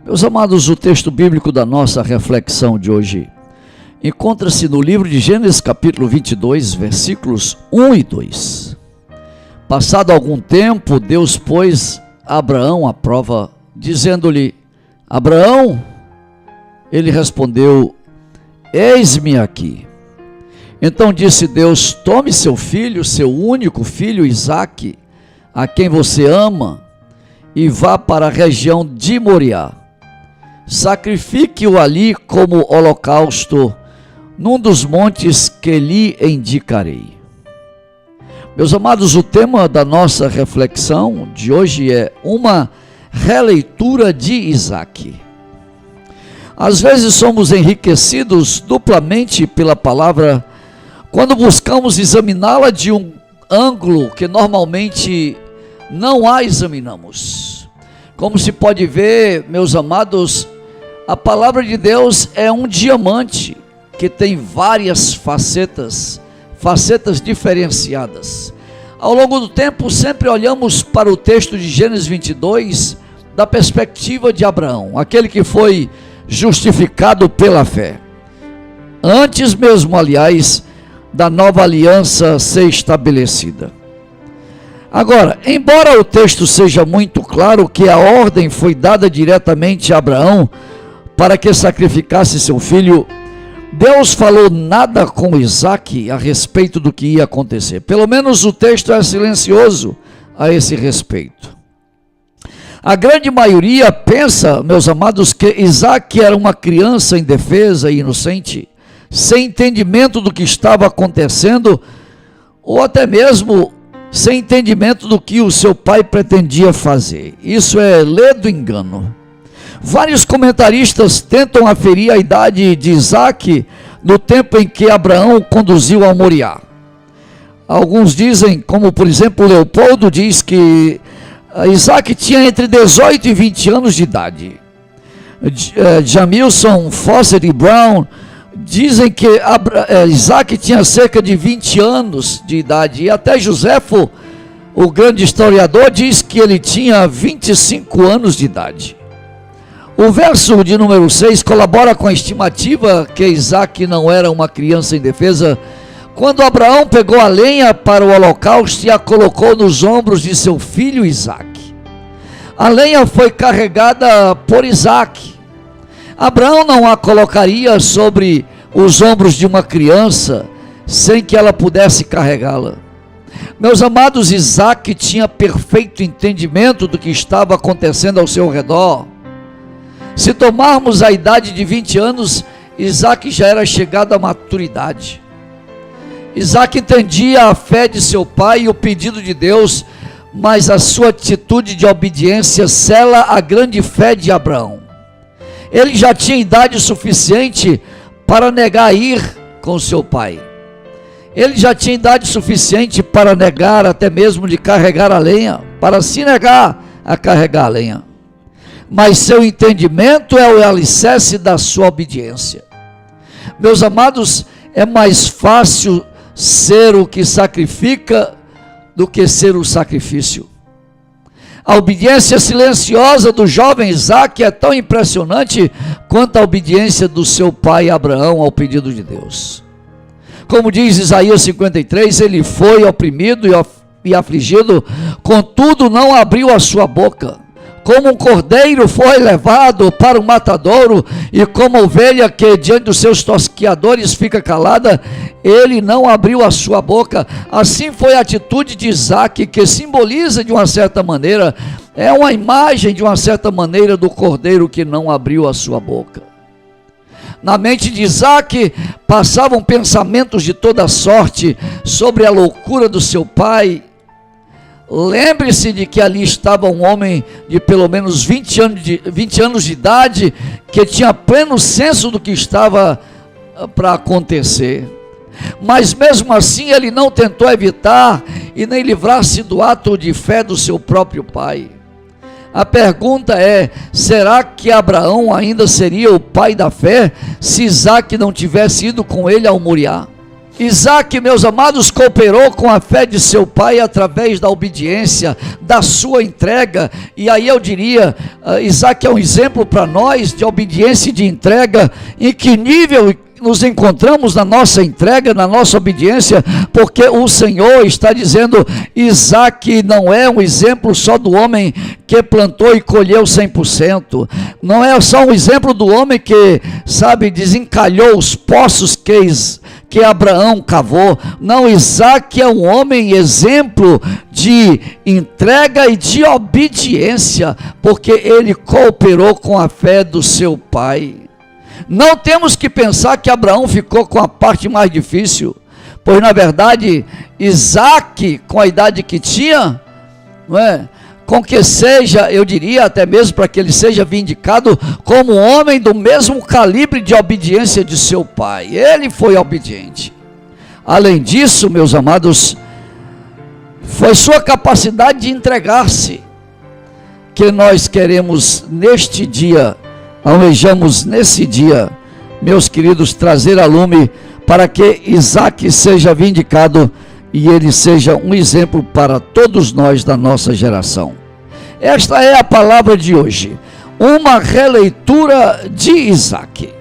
Meus amados, o texto bíblico da nossa reflexão de hoje encontra-se no livro de Gênesis capítulo 22, versículos 1 e 2. Passado algum tempo, Deus pôs Abraão à prova, dizendo-lhe: Abraão, ele respondeu: eis-me aqui. Então disse Deus: tome seu filho, seu único filho Isaque, a quem você ama, e vá para a região de Moriá. Sacrifique-o ali como holocausto, num dos montes que lhe indicarei. Meus amados, o tema da nossa reflexão de hoje é uma releitura de Isaque. Às vezes somos enriquecidos duplamente pela palavra quando buscamos examiná-la de um ângulo que normalmente não a examinamos. Como se pode ver, meus amados, a palavra de Deus é um diamante que tem várias facetas diferenciadas. Ao longo do tempo, sempre olhamos para o texto de Gênesis 22 da perspectiva de Abraão, aquele que foi justificado pela fé. Antes mesmo, aliás, da nova aliança ser estabelecida. Agora, embora o texto seja muito claro que a ordem foi dada diretamente a Abraão para que sacrificasse seu filho, Deus falou nada com Isaque a respeito do que ia acontecer. Pelo menos o texto é silencioso a esse respeito. A grande maioria pensa, meus amados, que Isaque era uma criança indefesa e inocente, sem entendimento do que estava acontecendo, ou até mesmo sem entendimento do que o seu pai pretendia fazer. Isso é ledo engano. Vários comentaristas tentam aferir a idade de Isaque no tempo em que Abraão conduziu ao Moriá. Alguns dizem, como por exemplo Leopoldo diz, que Isaque tinha entre 18 e 20 anos de idade. Jamilson, Fawcett e Brown dizem que Isaque tinha cerca de 20 anos de idade, e até Joséfo, o grande historiador, diz que ele tinha 25 anos de idade. O verso de número 6 colabora com a estimativa que Isaque não era uma criança indefesa quando Abraão pegou a lenha para o holocausto e a colocou nos ombros de seu filho Isaque. A lenha foi carregada por Isaque. Abraão não a colocaria sobre os ombros de uma criança sem que ela pudesse carregá-la. Meus amados, Isaque tinha perfeito entendimento do que estava acontecendo ao seu redor. Se tomarmos a idade de 20 anos, Isaque já era chegado à maturidade. Isaque entendia a fé de seu pai e o pedido de Deus, mas a sua atitude de obediência sela a grande fé de Abraão. Ele já tinha idade suficiente para negar ir com seu pai. Ele já tinha idade suficiente para negar até mesmo de carregar a lenha, para se negar a carregar a lenha. Mas seu entendimento é o alicerce da sua obediência. Meus amados, é mais fácil ser o que sacrifica do que ser o sacrifício. A obediência silenciosa do jovem Isaque é tão impressionante quanto a obediência do seu pai Abraão ao pedido de Deus. Como diz Isaías 53, ele foi oprimido e afligido, contudo não abriu a sua boca. Como um cordeiro foi levado para o matadouro, e como ovelha que diante dos seus tosquiadores fica calada, ele não abriu a sua boca. Assim foi a atitude de Isaque, que simboliza de uma certa maneira, é uma imagem de uma certa maneira do cordeiro que não abriu a sua boca. Na mente de Isaque passavam pensamentos de toda sorte sobre a loucura do seu pai. Lembre-se de que ali estava um homem de pelo menos 20 anos de idade, que tinha pleno senso do que estava para acontecer. Mas mesmo assim ele não tentou evitar e nem livrar-se do ato de fé do seu próprio pai. A pergunta é: será que Abraão ainda seria o pai da fé se Isaque não tivesse ido com ele ao Moriá? Isaac, meus amados, cooperou com a fé de seu pai através da obediência, da sua entrega. E aí eu diria, Isaac é um exemplo para nós de obediência e de entrega. Em que nível nos encontramos na nossa entrega, na nossa obediência? Porque o Senhor está dizendo, Isaac não é um exemplo só do homem que plantou e colheu 100%, não é só um exemplo do homem que, sabe, desencalhou os poços que Abraão cavou. Não, Isaac é um homem exemplo de entrega e de obediência, porque ele cooperou com a fé do seu pai. Não temos que pensar que Abraão ficou com a parte mais difícil, pois na verdade Isaac, com a idade que tinha, não é? Com que seja, eu diria até mesmo para que ele seja vindicado como um homem do mesmo calibre de obediência de seu pai. Ele foi obediente. Além disso, meus amados, foi sua capacidade de entregar-se que nós queremos neste dia, almejamos nesse dia, meus queridos, trazer a lume para que Isaac seja vindicado e ele seja um exemplo para todos nós da nossa geração. Esta é a palavra de hoje, uma releitura de Isaac.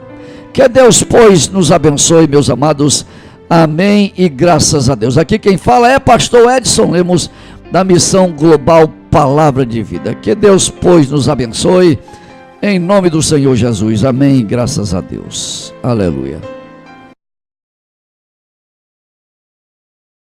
Que Deus, pois, nos abençoe, meus amados. Amém e graças a Deus. Aqui quem fala é pastor Edson Lemos, da Missão Global Palavra de Vida. Que Deus, pois, nos abençoe, em nome do Senhor Jesus. Amém e graças a Deus. Aleluia.